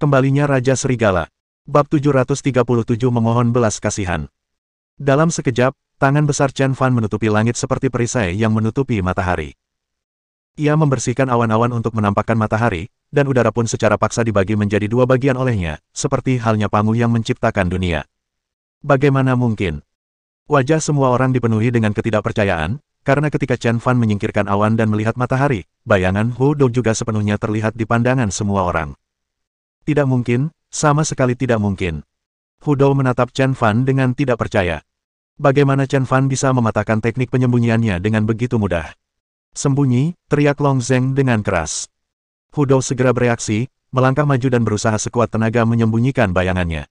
Kembalinya Raja Serigala. Bab 737 memohon belas kasihan. Dalam sekejap, tangan besar Chen Fan menutupi langit seperti perisai yang menutupi matahari. Ia membersihkan awan-awan untuk menampakkan matahari, dan udara pun secara paksa dibagi menjadi dua bagian olehnya, seperti halnya Pangu yang menciptakan dunia. Bagaimana mungkin? Wajah semua orang dipenuhi dengan ketidakpercayaan, karena ketika Chen Fan menyingkirkan awan dan melihat matahari, bayangan Hu Dou juga sepenuhnya terlihat di pandangan semua orang. Tidak mungkin, sama sekali tidak mungkin. Hu Dou menatap Chen Fan dengan tidak percaya. Bagaimana Chen Fan bisa mematahkan teknik penyembunyiannya dengan begitu mudah? Sembunyi, teriak Long Zeng dengan keras. Hu Dou segera bereaksi, melangkah maju dan berusaha sekuat tenaga menyembunyikan bayangannya.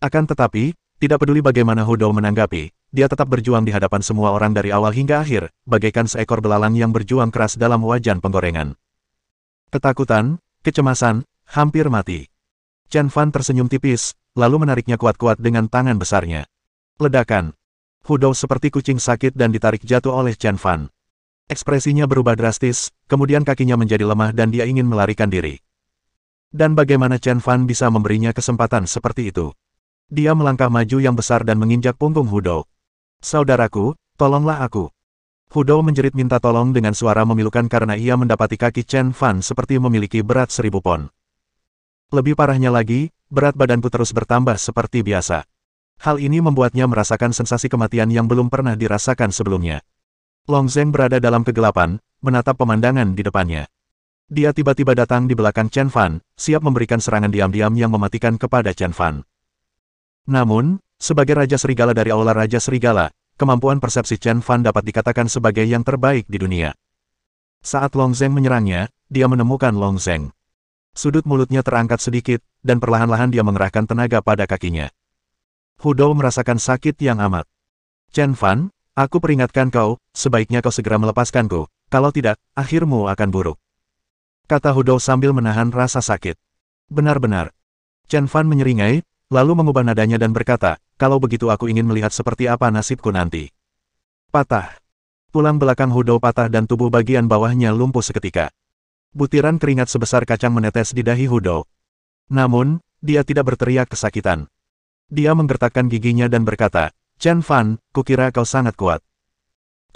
Akan tetapi, tidak peduli bagaimana Hu Dou menanggapi, dia tetap berjuang di hadapan semua orang dari awal hingga akhir, bagaikan seekor belalang yang berjuang keras dalam wajan penggorengan. Ketakutan, kecemasan, hampir mati. Chen Fan tersenyum tipis, lalu menariknya kuat-kuat dengan tangan besarnya. Ledakan. Hu Dou seperti kucing sakit dan ditarik jatuh oleh Chen Fan. Ekspresinya berubah drastis, kemudian kakinya menjadi lemah dan dia ingin melarikan diri. Dan bagaimana Chen Fan bisa memberinya kesempatan seperti itu? Dia melangkah maju yang besar dan menginjak punggung Hu Dou. Saudaraku, tolonglah aku. Hu Dou menjerit minta tolong dengan suara memilukan karena ia mendapati kaki Chen Fan seperti memiliki berat 1000 pon. Lebih parahnya lagi, berat badanku terus bertambah seperti biasa. Hal ini membuatnya merasakan sensasi kematian yang belum pernah dirasakan sebelumnya. Long Zeng berada dalam kegelapan, menatap pemandangan di depannya. Dia tiba-tiba datang di belakang Chen Fan, siap memberikan serangan diam-diam yang mematikan kepada Chen Fan. Namun, sebagai Raja Serigala dari Aula Raja Serigala, kemampuan persepsi Chen Fan dapat dikatakan sebagai yang terbaik di dunia. Saat Long Zeng menyerangnya, dia menemukan Long Zeng. Sudut mulutnya terangkat sedikit, dan perlahan-lahan dia mengerahkan tenaga pada kakinya. Hu Dou merasakan sakit yang amat. Chen Fan, aku peringatkan kau, sebaiknya kau segera melepaskanku, kalau tidak, akhirmu akan buruk. Kata Hu Dou sambil menahan rasa sakit. Benar-benar. Chen Fan menyeringai, lalu mengubah nadanya dan berkata, kalau begitu aku ingin melihat seperti apa nasibku nanti. Patah. Tulang belakang Hu Dou patah dan tubuh bagian bawahnya lumpuh seketika. Butiran keringat sebesar kacang menetes di dahi Hu Dou. Namun, dia tidak berteriak kesakitan. Dia menggertakkan giginya dan berkata, Chen Fan, kukira kau sangat kuat.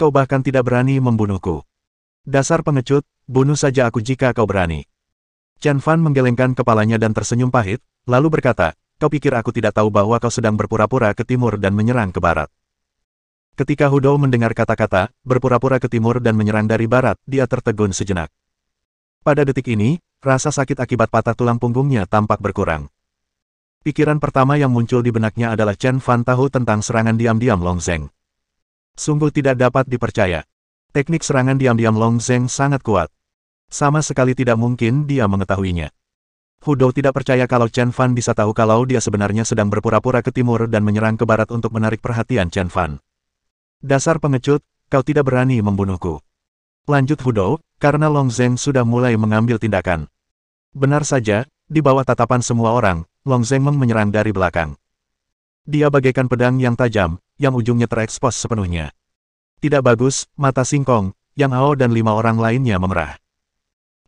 Kau bahkan tidak berani membunuhku. Dasar pengecut, bunuh saja aku jika kau berani. Chen Fan menggelengkan kepalanya dan tersenyum pahit, lalu berkata, kau pikir aku tidak tahu bahwa kau sedang berpura-pura ke timur dan menyerang ke barat. Ketika Hu Dou mendengar kata-kata, berpura-pura ke timur dan menyerang dari barat, dia tertegun sejenak. Pada detik ini, rasa sakit akibat patah tulang punggungnya tampak berkurang. Pikiran pertama yang muncul di benaknya adalah Chen Fan tahu tentang serangan diam-diam Long Zeng. Sungguh tidak dapat dipercaya. Teknik serangan diam-diam Long Zeng sangat kuat. Sama sekali tidak mungkin dia mengetahuinya. Hu Dou tidak percaya kalau Chen Fan bisa tahu kalau dia sebenarnya sedang berpura-pura ke timur dan menyerang ke barat untuk menarik perhatian Chen Fan. Dasar pengecut, kau tidak berani membunuhku. Lanjut Hu Dou, karena Long Zeng sudah mulai mengambil tindakan. Benar saja, di bawah tatapan semua orang, Long Zeng menyerang dari belakang. Dia bagaikan pedang yang tajam, yang ujungnya terekspos sepenuhnya. Tidak bagus, mata singkong, Yang Hao dan 5 orang lainnya memerah.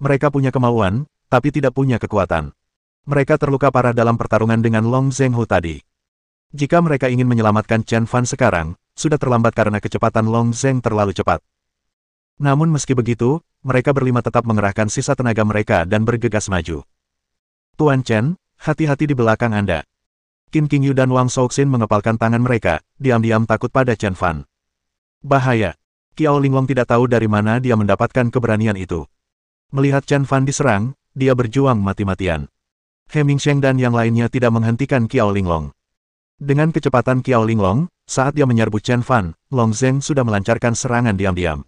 Mereka punya kemauan, tapi tidak punya kekuatan. Mereka terluka parah dalam pertarungan dengan Long Zeng Hu tadi. Jika mereka ingin menyelamatkan Chen Fan sekarang, sudah terlambat karena kecepatan Long Zeng terlalu cepat. Namun meski begitu, mereka berlima tetap mengerahkan sisa tenaga mereka dan bergegas maju. Tuan Chen, hati-hati di belakang Anda. Qin Qingyu dan Wang Shaoxin mengepalkan tangan mereka, diam-diam takut pada Chen Fan. Bahaya. Qiao Linglong tidak tahu dari mana dia mendapatkan keberanian itu. Melihat Chen Fan diserang, dia berjuang mati-matian. He Mingsheng dan yang lainnya tidak menghentikan Qiao Linglong. Dengan kecepatan Qiao Linglong, saat dia menyerbu Chen Fan, Long Zeng sudah melancarkan serangan diam-diam.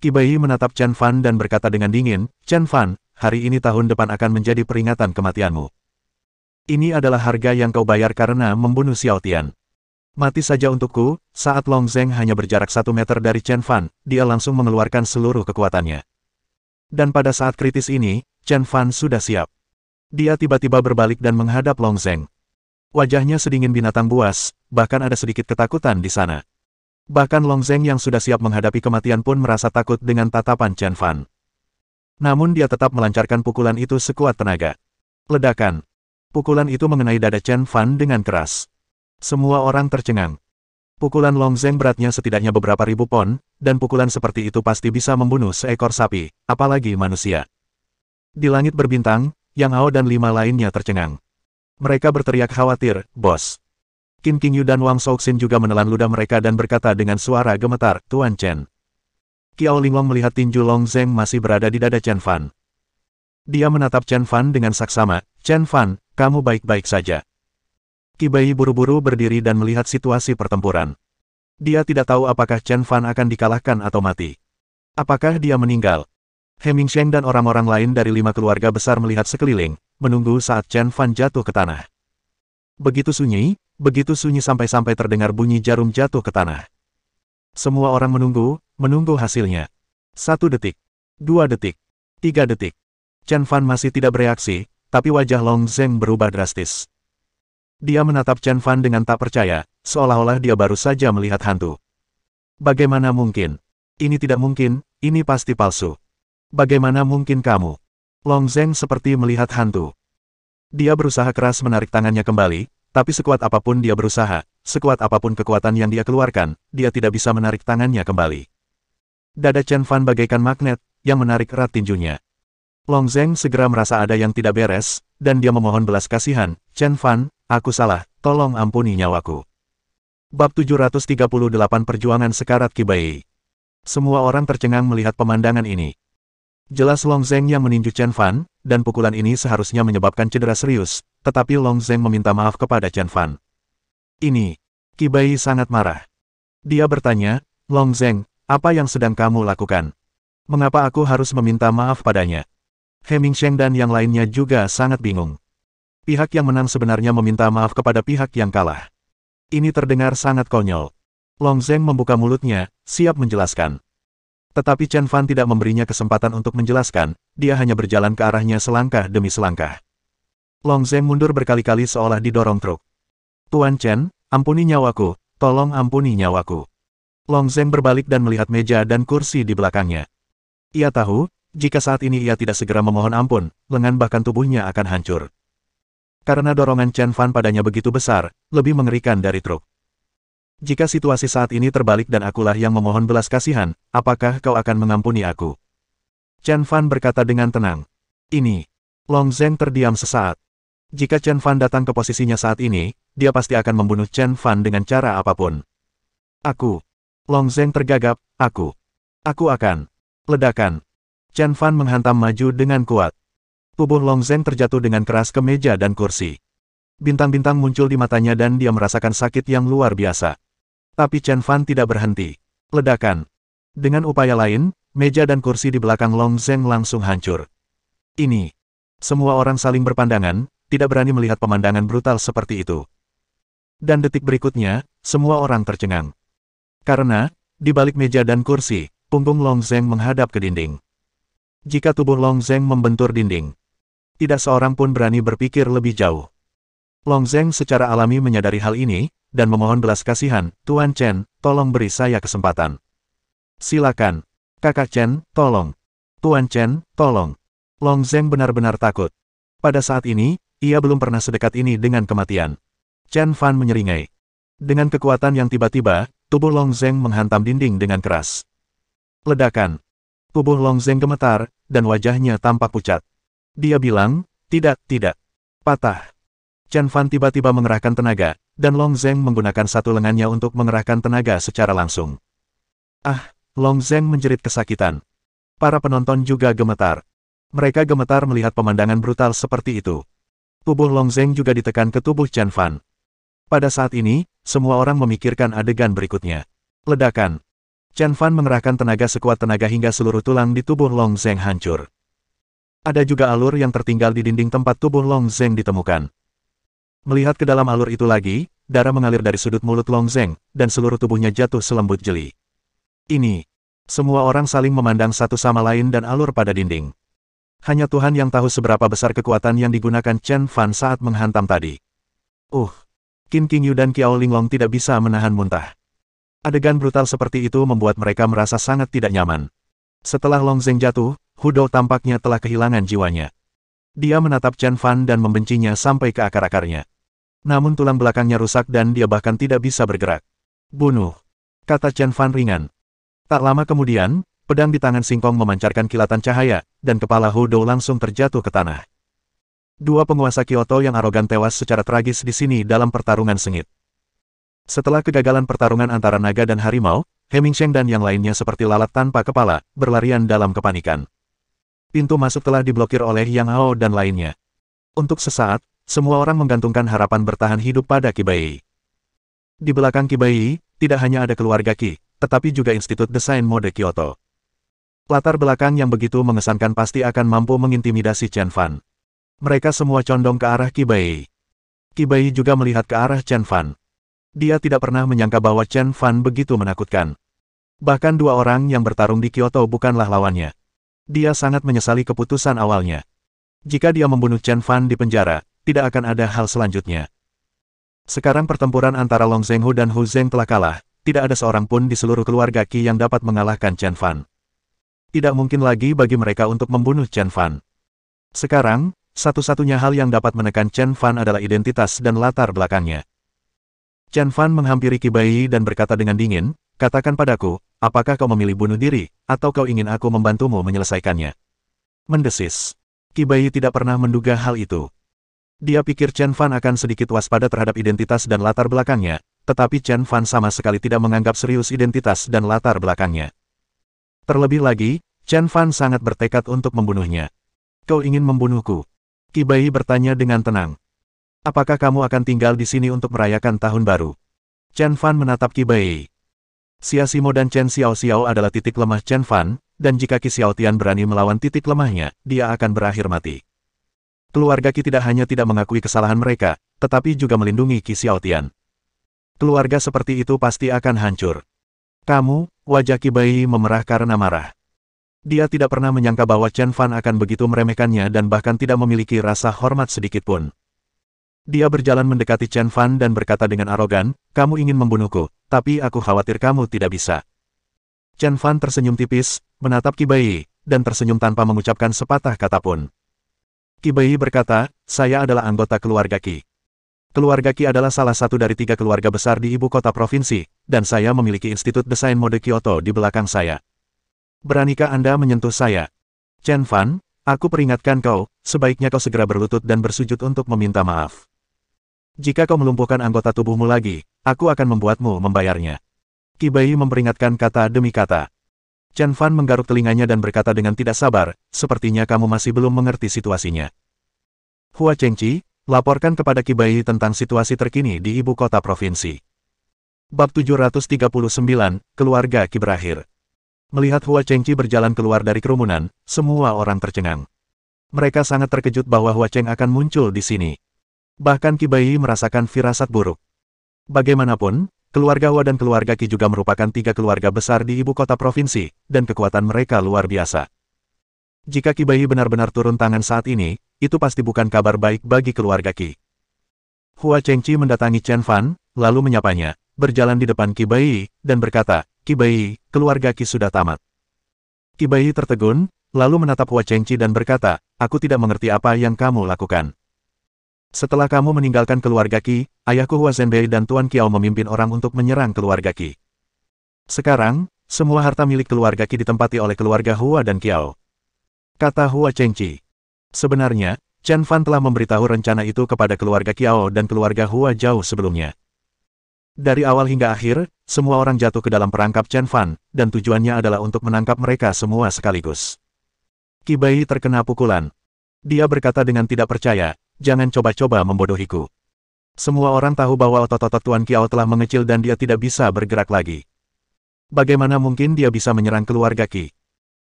Qi Baiyi menatap Chen Fan dan berkata dengan dingin, Chen Fan, hari ini tahun depan akan menjadi peringatan kematianmu. Ini adalah harga yang kau bayar karena membunuh Xiao Tian. Mati saja untukku. Saat Long Zeng hanya berjarak 1 meter dari Chen Fan, dia langsung mengeluarkan seluruh kekuatannya. Dan pada saat kritis ini, Chen Fan sudah siap. Dia tiba-tiba berbalik dan menghadap Long Zeng. Wajahnya sedingin binatang buas, bahkan ada sedikit ketakutan di sana. Bahkan Long Zeng yang sudah siap menghadapi kematian pun merasa takut dengan tatapan Chen Fan. Namun dia tetap melancarkan pukulan itu sekuat tenaga. Ledakan. Pukulan itu mengenai dada Chen Fan dengan keras. Semua orang tercengang. Pukulan Long Zeng beratnya setidaknya beberapa ribu pon, dan pukulan seperti itu pasti bisa membunuh seekor sapi, apalagi manusia. Di langit berbintang, Yang Hao dan 5 lainnya tercengang. Mereka berteriak khawatir, "Bos!" Qin Qingyu dan Wang Shaoxin juga menelan ludah mereka dan berkata dengan suara gemetar, "Tuan Chen." Qiao Linglong melihat tinju Long Zeng masih berada di dada Chen Fan. Dia menatap Chen Fan dengan saksama, "Chen Fan, kamu baik-baik saja." Qi Bai buru-buru berdiri dan melihat situasi pertempuran. Dia tidak tahu apakah Chen Fan akan dikalahkan atau mati. Apakah dia meninggal? He Mingsheng dan orang-orang lain dari 5 keluarga besar melihat sekeliling, menunggu saat Chen Fan jatuh ke tanah. Begitu sunyi sampai-sampai terdengar bunyi jarum jatuh ke tanah. Semua orang menunggu hasilnya. 1 detik, 2 detik, 3 detik. Chen Fan masih tidak bereaksi, tapi wajah Long Zeng berubah drastis. Dia menatap Chen Fan dengan tak percaya, seolah-olah dia baru saja melihat hantu. Bagaimana mungkin? Ini tidak mungkin, ini pasti palsu. Bagaimana mungkin kamu? Long Zeng seperti melihat hantu. Dia berusaha keras menarik tangannya kembali, tapi sekuat apapun dia berusaha, sekuat apapun kekuatan yang dia keluarkan, dia tidak bisa menarik tangannya kembali. Dada Chen Fan bagaikan magnet, yang menarik erat tinjunya. Long Zeng segera merasa ada yang tidak beres, dan dia memohon belas kasihan, "Chen Fan, aku salah, tolong ampuni nyawaku." Bab 738 Perjuangan Sekarat Qi Bai. Semua orang tercengang melihat pemandangan ini. Jelas Long Zeng yang meninju Chen Fan, dan pukulan ini seharusnya menyebabkan cedera serius, tetapi Long Zeng meminta maaf kepada Chen Fan. Ini, Qi Bai sangat marah. Dia bertanya, "Long Zeng, apa yang sedang kamu lakukan? Mengapa aku harus meminta maaf padanya?" He Mingsheng dan yang lainnya juga sangat bingung. Pihak yang menang sebenarnya meminta maaf kepada pihak yang kalah. Ini terdengar sangat konyol. Long Zeng membuka mulutnya, siap menjelaskan. Tetapi Chen Fan tidak memberinya kesempatan untuk menjelaskan, dia hanya berjalan ke arahnya selangkah demi selangkah. Long Zeng mundur berkali-kali seolah didorong truk. "Tuan Chen, ampuni nyawaku, tolong ampuni nyawaku." Long Zeng berbalik dan melihat meja dan kursi di belakangnya. Ia tahu, jika saat ini ia tidak segera memohon ampun, lengan bahkan tubuhnya akan hancur. Karena dorongan Chen Fan padanya begitu besar, lebih mengerikan dari truk. "Jika situasi saat ini terbalik dan akulah yang memohon belas kasihan, apakah kau akan mengampuni aku?" Chen Fan berkata dengan tenang. "Ini." Long Zeng terdiam sesaat. Jika Chen Fan datang ke posisinya saat ini, dia pasti akan membunuh Chen Fan dengan cara apapun. "Aku." Long Zeng tergagap, Aku akan." Ledakan. Chen Fan menghantam maju dengan kuat. Tubuh Long Zeng terjatuh dengan keras ke meja dan kursi. Bintang-bintang muncul di matanya dan dia merasakan sakit yang luar biasa. Tapi Chen Fan tidak berhenti. Ledakan. Dengan upaya lain, meja dan kursi di belakang Long Zeng langsung hancur. Ini. Semua orang saling berpandangan, tidak berani melihat pemandangan brutal seperti itu. Dan detik berikutnya, semua orang tercengang. Karena, di balik meja dan kursi, punggung Long Zeng menghadap ke dinding. Jika tubuh Long Zeng membentur dinding, tidak seorang pun berani berpikir lebih jauh. Long Zeng secara alami menyadari hal ini, dan memohon belas kasihan, "Tuan Chen, tolong beri saya kesempatan. Silakan. Kakak Chen, tolong. Tuan Chen, tolong." Long Zeng benar-benar takut. Pada saat ini, ia belum pernah sedekat ini dengan kematian. Chen Fan menyeringai. Dengan kekuatan yang tiba-tiba, tubuh Long Zeng menghantam dinding dengan keras. Ledakan. Tubuh Long Zeng gemetar, dan wajahnya tampak pucat. Dia bilang, tidak. Patah. Chen Fan tiba-tiba mengerahkan tenaga, dan Long Zeng menggunakan satu lengannya untuk mengerahkan tenaga secara langsung. "Ah!" Long Zeng menjerit kesakitan. Para penonton juga gemetar. Mereka gemetar melihat pemandangan brutal seperti itu. Tubuh Long Zeng juga ditekan ke tubuh Chen Fan. Pada saat ini, semua orang memikirkan adegan berikutnya. Ledakan. Chen Fan mengerahkan tenaga sekuat tenaga hingga seluruh tulang di tubuh Long Zeng hancur. Ada juga alur yang tertinggal di dinding tempat tubuh Long Zeng ditemukan. Melihat ke dalam alur itu lagi, darah mengalir dari sudut mulut Long Zeng, dan seluruh tubuhnya jatuh selembut jeli. Ini. Semua orang saling memandang satu sama lain dan alur pada dinding. Hanya Tuhan yang tahu seberapa besar kekuatan yang digunakan Chen Fan saat menghantam tadi. Qin Qingyu dan Qiao Linglong tidak bisa menahan muntah. Adegan brutal seperti itu membuat mereka merasa sangat tidak nyaman. Setelah Long Zeng jatuh, Hu Dou tampaknya telah kehilangan jiwanya. Dia menatap Chen Fan dan membencinya sampai ke akar-akarnya. Namun tulang belakangnya rusak dan dia bahkan tidak bisa bergerak. Bunuh, kata Chen Fan ringan. Tak lama kemudian, pedang di tangan Singkong memancarkan kilatan cahaya, dan kepala Hu Dou langsung terjatuh ke tanah. Dua penguasa Kyoto yang arogan tewas secara tragis di sini dalam pertarungan sengit. Setelah kegagalan pertarungan antara naga dan harimau, He Mingsheng dan yang lainnya seperti lalat tanpa kepala, berlarian dalam kepanikan. Pintu masuk telah diblokir oleh Yang Hao dan lainnya. Untuk sesaat, semua orang menggantungkan harapan bertahan hidup pada Qi Bai. Di belakang Qi Bai, tidak hanya ada keluarga Qi, tetapi juga Institut Desain Mode Kyoto. Latar belakang yang begitu mengesankan pasti akan mampu mengintimidasi Chen Fan. Mereka semua condong ke arah Qi Bai. Qi Bai juga melihat ke arah Chen Fan. Dia tidak pernah menyangka bahwa Chen Fan begitu menakutkan. Bahkan dua orang yang bertarung di Kyoto bukanlah lawannya. Dia sangat menyesali keputusan awalnya. Jika dia membunuh Chen Fan di penjara, tidak akan ada hal selanjutnya. Sekarang pertempuran antara Long Zhenghu dan Hu Zheng telah kalah, tidak ada seorang pun di seluruh keluarga Qi yang dapat mengalahkan Chen Fan. Tidak mungkin lagi bagi mereka untuk membunuh Chen Fan. Sekarang, satu-satunya hal yang dapat menekan Chen Fan adalah identitas dan latar belakangnya. Chen Fan menghampiri Qi Bai dan berkata dengan dingin, "Katakan padaku, apakah kau memilih bunuh diri, atau kau ingin aku membantumu menyelesaikannya?" Mendesis. Qi Bai tidak pernah menduga hal itu. Dia pikir Chen Fan akan sedikit waspada terhadap identitas dan latar belakangnya, tetapi Chen Fan sama sekali tidak menganggap serius identitas dan latar belakangnya. Terlebih lagi, Chen Fan sangat bertekad untuk membunuhnya. "Kau ingin membunuhku?" Qi Bai bertanya dengan tenang. "Apakah kamu akan tinggal di sini untuk merayakan tahun baru?" Chen Fan menatap Qi Bai. Xia Simo dan Chen Xiao adalah titik lemah Chen Fan, dan jika Qi Xiaotian berani melawan titik lemahnya, dia akan berakhir mati. Keluarga Qi tidak hanya tidak mengakui kesalahan mereka, tetapi juga melindungi Qi Xiaotian. Keluarga seperti itu pasti akan hancur. "Kamu," wajah Qi Bai memerah karena marah. Dia tidak pernah menyangka bahwa Chen Fan akan begitu meremehkannya dan bahkan tidak memiliki rasa hormat sedikitpun. Dia berjalan mendekati Chen Fan dan berkata dengan arogan, "Kamu ingin membunuhku, tapi aku khawatir kamu tidak bisa." Chen Fan tersenyum tipis, menatap Qi Bai, dan tersenyum tanpa mengucapkan sepatah kata pun. Qi Bai berkata, "Saya adalah anggota keluarga Qi. Keluarga Qi adalah salah satu dari 3 keluarga besar di ibu kota provinsi, dan saya memiliki Institut Desain Mode Kyoto di belakang saya. Beranikah Anda menyentuh saya?" "Chen Fan, aku peringatkan kau, sebaiknya kau segera berlutut dan bersujud untuk meminta maaf. Jika kau melumpuhkan anggota tubuhmu lagi, aku akan membuatmu membayarnya." Qi Bai memperingatkan kata demi kata. Chen Fan menggaruk telinganya dan berkata dengan tidak sabar, "Sepertinya kamu masih belum mengerti situasinya. Hua Chengqi, laporkan kepada Qi Bai tentang situasi terkini di ibu kota provinsi." Bab 739, Keluarga Qi berakhir. Melihat Hua Chengqi berjalan keluar dari kerumunan, semua orang tercengang. Mereka sangat terkejut bahwa Hua Cheng akan muncul di sini. Bahkan Qi Bai merasakan firasat buruk. Bagaimanapun, keluarga Hua dan keluarga Qi juga merupakan 3 keluarga besar di ibu kota provinsi, dan kekuatan mereka luar biasa. Jika Qi Bai benar-benar turun tangan saat ini, itu pasti bukan kabar baik bagi keluarga Qi. Hua Chengqi mendatangi Chen Fan, lalu menyapanya, berjalan di depan Qi Bai, dan berkata, "Qi Bai, keluarga Qi sudah tamat." Qi Bai tertegun, lalu menatap Hua Chengqi dan berkata, "Aku tidak mengerti apa yang kamu lakukan. Setelah kamu meninggalkan keluarga Qi, ayahku Hua Zhenbei dan Tuan Qiao memimpin orang untuk menyerang keluarga Qi. Sekarang, semua harta milik keluarga Qi ditempati oleh keluarga Hua dan Qiao," kata Hua Chengqi. Sebenarnya, Chen Fan telah memberitahu rencana itu kepada keluarga Qiao dan keluarga Hua jauh sebelumnya. Dari awal hingga akhir, semua orang jatuh ke dalam perangkap Chen Fan, dan tujuannya adalah untuk menangkap mereka semua sekaligus. Qi Bai terkena pukulan. Dia berkata dengan tidak percaya, "Jangan coba-coba membodohiku. Semua orang tahu bahwa otot-otot Tuan Qiao telah mengecil dan dia tidak bisa bergerak lagi. Bagaimana mungkin dia bisa menyerang keluarga Qi?"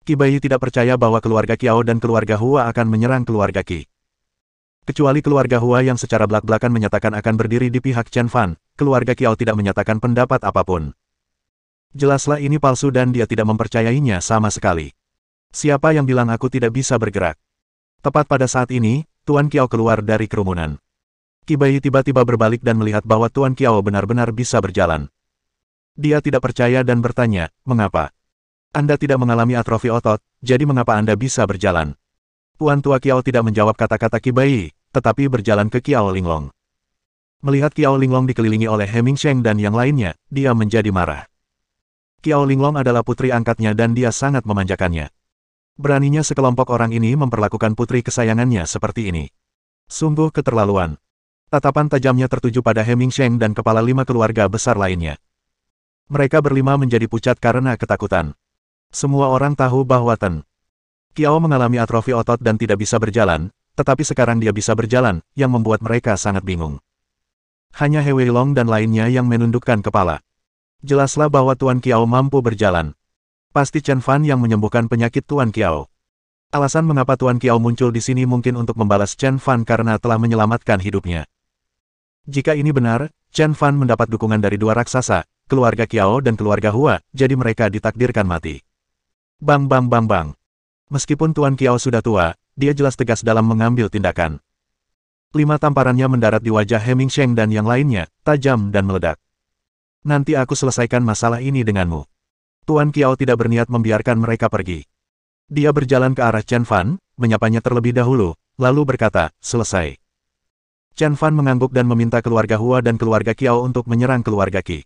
Qi Bai tidak percaya bahwa keluarga Qiao dan keluarga Hua akan menyerang keluarga Qi. Kecuali keluarga Hua yang secara belak-belakan menyatakan akan berdiri di pihak Chen Fan, keluarga Qiao tidak menyatakan pendapat apapun. Jelaslah ini palsu dan dia tidak mempercayainya sama sekali. Siapa yang bilang aku tidak bisa bergerak? Tepat pada saat ini, Tuan Qiao keluar dari kerumunan. Qi Bai tiba-tiba berbalik dan melihat bahwa Tuan Qiao benar-benar bisa berjalan. Dia tidak percaya dan bertanya, "Mengapa? Anda tidak mengalami atrofi otot, jadi mengapa Anda bisa berjalan?" Tuan tua Kiao tidak menjawab kata-kata Qi Bai, tetapi berjalan ke Kiao Linglong. Melihat Kiao Linglong dikelilingi oleh Heming Sheng dan yang lainnya, dia menjadi marah. Kiao Linglong adalah putri angkatnya dan dia sangat memanjakannya. Beraninya sekelompok orang ini memperlakukan putri kesayangannya seperti ini. Sungguh keterlaluan. Tatapan tajamnya tertuju pada Heming Sheng dan kepala 5 keluarga besar lainnya. Mereka berlima menjadi pucat karena ketakutan. Semua orang tahu bahwa Ten Kiao mengalami atrofi otot dan tidak bisa berjalan, tetapi sekarang dia bisa berjalan, yang membuat mereka sangat bingung. Hanya He Weilong dan lainnya yang menundukkan kepala. Jelaslah bahwa Tuan Kiao mampu berjalan. Pasti Chen Fan yang menyembuhkan penyakit Tuan Kiao. Alasan mengapa Tuan Kiao muncul di sini mungkin untuk membalas Chen Fan karena telah menyelamatkan hidupnya. Jika ini benar, Chen Fan mendapat dukungan dari 2 raksasa, keluarga Kiao dan keluarga Hua, jadi mereka ditakdirkan mati. Bang bang bang bang. Meskipun Tuan Kiao sudah tua, dia jelas tegas dalam mengambil tindakan. 5 tamparannya mendarat di wajah Heming Sheng dan yang lainnya, tajam dan meledak. Nanti aku selesaikan masalah ini denganmu. Tuan Kiao tidak berniat membiarkan mereka pergi. Dia berjalan ke arah Chen Fan, menyapanya terlebih dahulu, lalu berkata, selesai. Chen Fan mengangguk dan meminta keluarga Hua dan keluarga Kiao untuk menyerang keluarga Qi.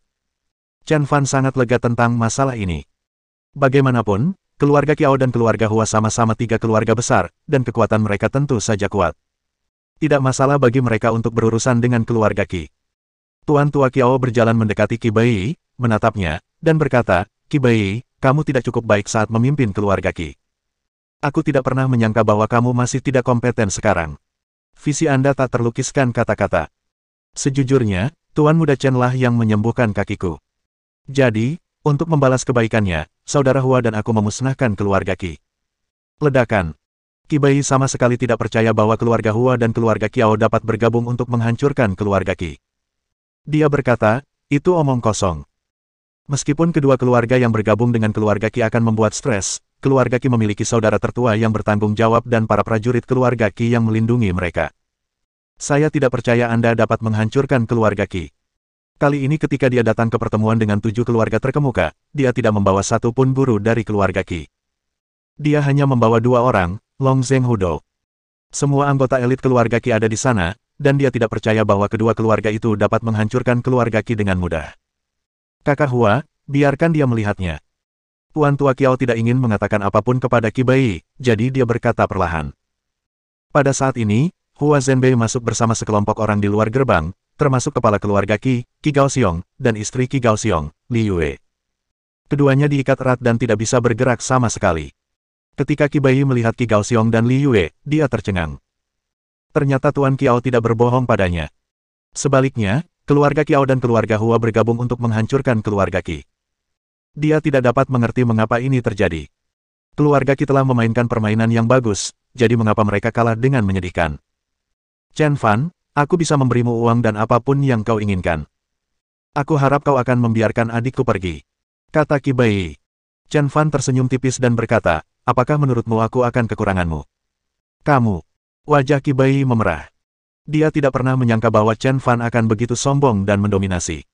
Chen Fan sangat lega tentang masalah ini. Bagaimanapun, keluarga Kiao dan keluarga Hua sama-sama 3 keluarga besar, dan kekuatan mereka tentu saja kuat. Tidak masalah bagi mereka untuk berurusan dengan keluarga Qi. Tuan tua Kiao berjalan mendekati Qi Bai, menatapnya, dan berkata, Qi Bai, kamu tidak cukup baik saat memimpin keluarga Qi. Aku tidak pernah menyangka bahwa kamu masih tidak kompeten sekarang. Visi Anda tak terlukiskan kata-kata. Sejujurnya, Tuan Muda Chen lah yang menyembuhkan kakiku. Jadi, untuk membalas kebaikannya, saudara Hua dan aku memusnahkan keluarga Qi. Ledakan. Qi Bai sama sekali tidak percaya bahwa keluarga Hua dan keluarga Kiao dapat bergabung untuk menghancurkan keluarga Qi. Dia berkata, itu omong kosong. Meskipun kedua keluarga yang bergabung dengan keluarga Qi akan membuat stres, keluarga Qi memiliki saudara tertua yang bertanggung jawab dan para prajurit keluarga Qi yang melindungi mereka. Saya tidak percaya Anda dapat menghancurkan keluarga Qi. Kali ini ketika dia datang ke pertemuan dengan 7 keluarga terkemuka, dia tidak membawa satu pun guru dari keluarga Qi. Dia hanya membawa 2 orang, Long Zheng Hudo. Semua anggota elit keluarga Qi ada di sana, dan dia tidak percaya bahwa kedua keluarga itu dapat menghancurkan keluarga Qi dengan mudah. Kakak Hua, biarkan dia melihatnya. Tuan tua Kiao tidak ingin mengatakan apapun kepada Qi Bai, jadi dia berkata perlahan. Pada saat ini, Hua Zhenbei masuk bersama sekelompok orang di luar gerbang, termasuk kepala keluarga Qi, Qi Gaoxiong, dan istri Qi Gaoxiong, Li Yue. Keduanya diikat erat dan tidak bisa bergerak sama sekali. Ketika Qi Bai melihat Qi Gaoxiong dan Li Yue, dia tercengang. Ternyata Tuan Kiao tidak berbohong padanya. Sebaliknya, keluarga Kiao dan keluarga Hua bergabung untuk menghancurkan keluarga Qi. Dia tidak dapat mengerti mengapa ini terjadi. Keluarga Qi telah memainkan permainan yang bagus, jadi mengapa mereka kalah dengan menyedihkan. Chen Fan, aku bisa memberimu uang dan apapun yang kau inginkan. Aku harap kau akan membiarkan adikku pergi. Kata Qi Bai. Chen Fan tersenyum tipis dan berkata, apakah menurutmu aku akan kekuranganmu? Kamu. Wajah Qi Bai memerah. Dia tidak pernah menyangka bahwa Chen Fan akan begitu sombong dan mendominasi.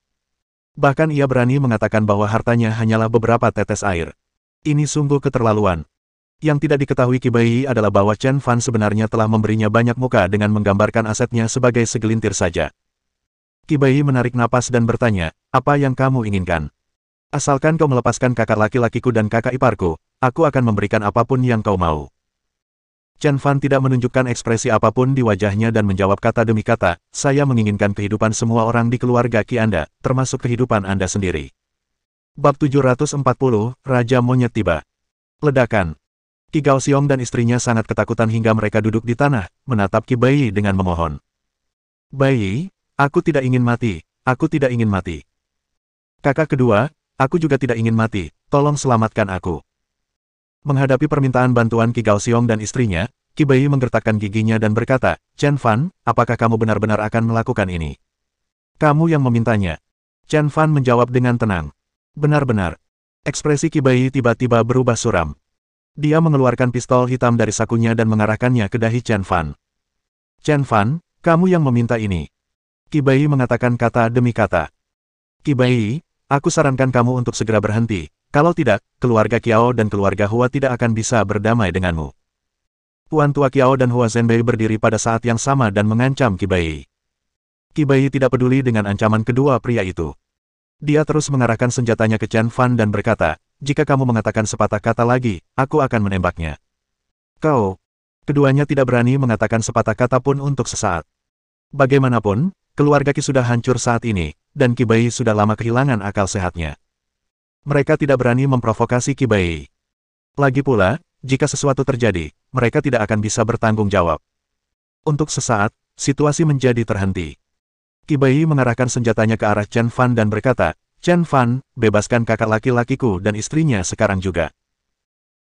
Bahkan ia berani mengatakan bahwa hartanya hanyalah beberapa tetes air. Ini sungguh keterlaluan. Yang tidak diketahui Qi Bai adalah bahwa Chen Fan sebenarnya telah memberinya banyak muka dengan menggambarkan asetnya sebagai segelintir saja. Qi Bai menarik napas dan bertanya, apa yang kamu inginkan? Asalkan kau melepaskan kakak laki-lakiku dan kakak iparku, aku akan memberikan apapun yang kau mau. Chen Fan tidak menunjukkan ekspresi apapun di wajahnya dan menjawab kata demi kata, saya menginginkan kehidupan semua orang di keluarga Qi Anda, termasuk kehidupan Anda sendiri. Bab 740, Raja Monyet tiba. Ledakan. Qi Gaoxiong dan istrinya sangat ketakutan hingga mereka duduk di tanah, menatap Qi Bai dengan memohon. Bai, aku tidak ingin mati, aku tidak ingin mati. Kakak kedua, aku juga tidak ingin mati, tolong selamatkan aku. Menghadapi permintaan bantuan Qi Gaoxiong dan istrinya, Qi Bai menggertakkan giginya dan berkata, Chen Fan, apakah kamu benar-benar akan melakukan ini? Kamu yang memintanya. Chen Fan menjawab dengan tenang. Benar-benar. Ekspresi Qi Bai tiba-tiba berubah suram. Dia mengeluarkan pistol hitam dari sakunya dan mengarahkannya ke dahi Chen Fan. Chen Fan, kamu yang meminta ini. Qi Bai mengatakan kata demi kata. Qi Bai, aku sarankan kamu untuk segera berhenti. Kalau tidak, keluarga Kiao dan keluarga Hua tidak akan bisa berdamai denganmu. Tuan Tua Qiao dan Hua Zhenbei berdiri pada saat yang sama dan mengancam Qi Bai. Qi Bai tidak peduli dengan ancaman kedua pria itu. Dia terus mengarahkan senjatanya ke Chen Fan dan berkata, jika kamu mengatakan sepatah kata lagi, aku akan menembaknya. Kau. Keduanya tidak berani mengatakan sepatah kata pun untuk sesaat. Bagaimanapun, keluarga Qi sudah hancur saat ini, dan Qi Bai sudah lama kehilangan akal sehatnya. Mereka tidak berani memprovokasi Qi Bai. Lagi pula, jika sesuatu terjadi, mereka tidak akan bisa bertanggung jawab. Untuk sesaat, situasi menjadi terhenti. Qi Bai mengarahkan senjatanya ke arah Chen Fan dan berkata, Chen Fan, bebaskan kakak laki-lakiku dan istrinya sekarang juga.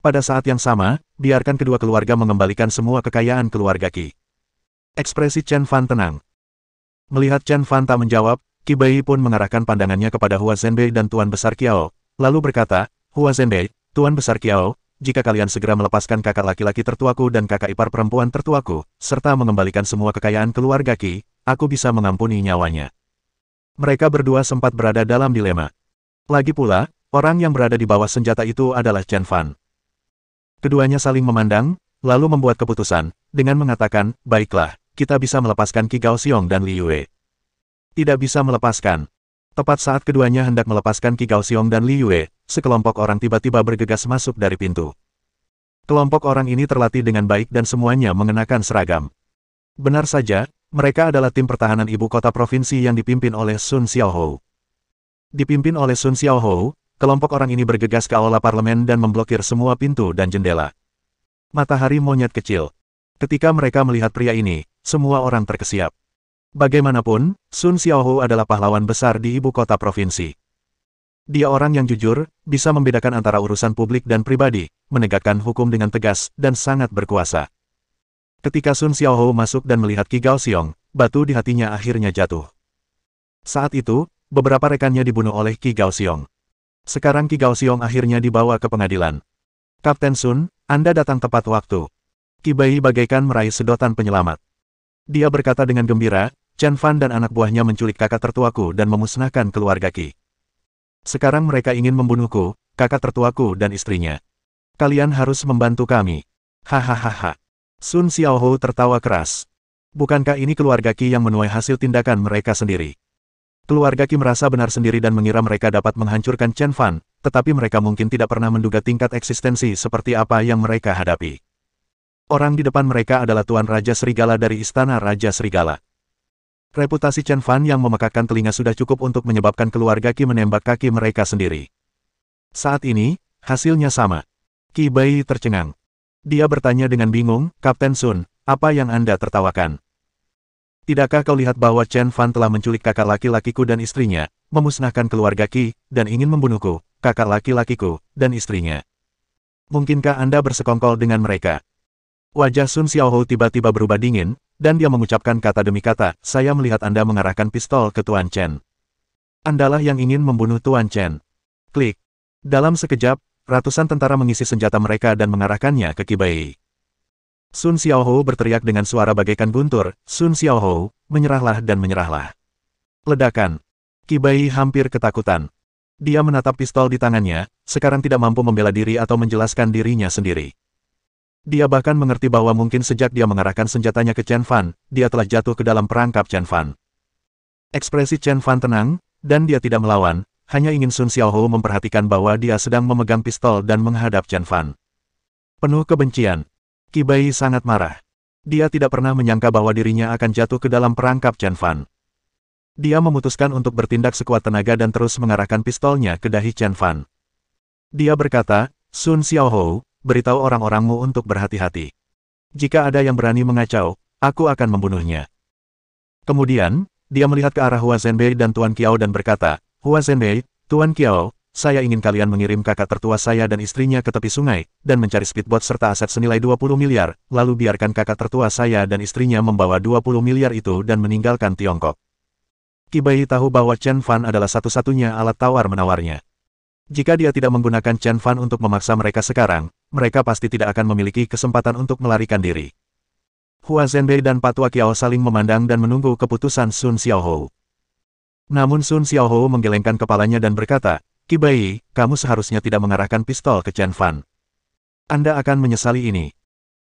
Pada saat yang sama, biarkan kedua keluarga mengembalikan semua kekayaan keluarga Qi. Ekspresi Chen Fan tenang. Melihat Chen Fan tak menjawab, Qi Bai pun mengarahkan pandangannya kepada Hua Zhenbei dan Tuan Besar Qiao, lalu berkata, Hua Zhenbei, Tuan Besar Qiao, jika kalian segera melepaskan kakak laki-laki tertuaku dan kakak ipar perempuan tertuaku, serta mengembalikan semua kekayaan keluarga Qi, aku bisa mengampuni nyawanya. Mereka berdua sempat berada dalam dilema. Lagi pula, orang yang berada di bawah senjata itu adalah Chen Fan. Keduanya saling memandang, lalu membuat keputusan, dengan mengatakan, baiklah, kita bisa melepaskan Qi Gaoxiong dan Li Yue. Tidak bisa melepaskan. Tepat saat keduanya hendak melepaskan Qi Gaoxiong dan Li Yue, sekelompok orang tiba-tiba bergegas masuk dari pintu. Kelompok orang ini terlatih dengan baik dan semuanya mengenakan seragam. Benar saja, mereka adalah tim pertahanan ibu kota provinsi yang dipimpin oleh Sun Xiaohou. Dipimpin oleh Sun Xiaohou, kelompok orang ini bergegas ke aula parlemen dan memblokir semua pintu dan jendela. Matahari monyet kecil. Ketika mereka melihat pria ini, semua orang terkesiap. Bagaimanapun, Sun Xiaohou adalah pahlawan besar di ibu kota provinsi. Dia orang yang jujur, bisa membedakan antara urusan publik dan pribadi, menegakkan hukum dengan tegas, dan sangat berkuasa. Ketika Sun Xiaohou masuk dan melihat Qi Gaoxiong, batu di hatinya akhirnya jatuh. Saat itu, beberapa rekannya dibunuh oleh Qi Gaoxiong. Sekarang Qi Gaoxiong akhirnya dibawa ke pengadilan. Kapten Sun, Anda datang tepat waktu. Qi Bai bagaikan meraih sedotan penyelamat. Dia berkata dengan gembira, Chen Fan dan anak buahnya menculik kakak tertuaku dan memusnahkan keluarga Qi. Sekarang mereka ingin membunuhku, kakak tertuaku dan istrinya. Kalian harus membantu kami. Hahaha. Sun Xiaohou tertawa keras. Bukankah ini keluarga Qi yang menuai hasil tindakan mereka sendiri? Keluarga Qi merasa benar sendiri dan mengira mereka dapat menghancurkan Chen Fan, tetapi mereka mungkin tidak pernah menduga tingkat eksistensi seperti apa yang mereka hadapi. Orang di depan mereka adalah Tuan Raja Serigala dari Istana Raja Serigala. Reputasi Chen Fan yang memekakkan telinga sudah cukup untuk menyebabkan keluarga Qi menembak kaki mereka sendiri. Saat ini, hasilnya sama. Qi Bai tercengang. Dia bertanya dengan bingung, Kapten Sun, apa yang Anda tertawakan? Tidakkah kau lihat bahwa Chen Fan telah menculik kakak laki-lakiku dan istrinya, memusnahkan keluarga Qi, dan ingin membunuhku, kakak laki-lakiku, dan istrinya? Mungkinkah Anda bersekongkol dengan mereka? Wajah Sun Xiaohou tiba-tiba berubah dingin, dan dia mengucapkan kata demi kata, saya melihat Anda mengarahkan pistol ke Tuan Chen. Andalah yang ingin membunuh Tuan Chen. Klik. Dalam sekejap, ratusan tentara mengisi senjata mereka dan mengarahkannya ke Qi Bai. Sun Xiaohou berteriak dengan suara bagaikan guntur, Sun Xiaohou, menyerahlah dan menyerahlah. Ledakan. Qi Bai hampir ketakutan. Dia menatap pistol di tangannya, sekarang tidak mampu membela diri atau menjelaskan dirinya sendiri. Dia bahkan mengerti bahwa mungkin sejak dia mengarahkan senjatanya ke Chen Fan, dia telah jatuh ke dalam perangkap Chen Fan. Ekspresi Chen Fan tenang, dan dia tidak melawan, hanya ingin Sun Xiaohou memperhatikan bahwa dia sedang memegang pistol dan menghadap Chen Fan. Penuh kebencian. Qi Bai sangat marah. Dia tidak pernah menyangka bahwa dirinya akan jatuh ke dalam perangkap Chen Fan. Dia memutuskan untuk bertindak sekuat tenaga dan terus mengarahkan pistolnya ke dahi Chen Fan. Dia berkata, Sun Xiaohou, beritahu orang-orangmu untuk berhati-hati. Jika ada yang berani mengacau, aku akan membunuhnya. Kemudian, dia melihat ke arah Hua Zhenbei dan Tuan Qiao dan berkata, Hua Zhenbei, Tuan Qiao, saya ingin kalian mengirim kakak tertua saya dan istrinya ke tepi sungai, dan mencari speedboat serta aset senilai 20 miliar, lalu biarkan kakak tertua saya dan istrinya membawa 20 miliar itu dan meninggalkan Tiongkok. Qi Bai tahu bahwa Chen Fan adalah satu-satunya alat tawar-menawarnya. Jika dia tidak menggunakan Chen Fan untuk memaksa mereka sekarang, mereka pasti tidak akan memiliki kesempatan untuk melarikan diri. Hua Zhenbei dan Patua Qiao saling memandang dan menunggu keputusan Sun Xiaohou. Namun Sun Xiaohou menggelengkan kepalanya dan berkata, Qi Bai, kamu seharusnya tidak mengarahkan pistol ke Chen Fan. Anda akan menyesali ini.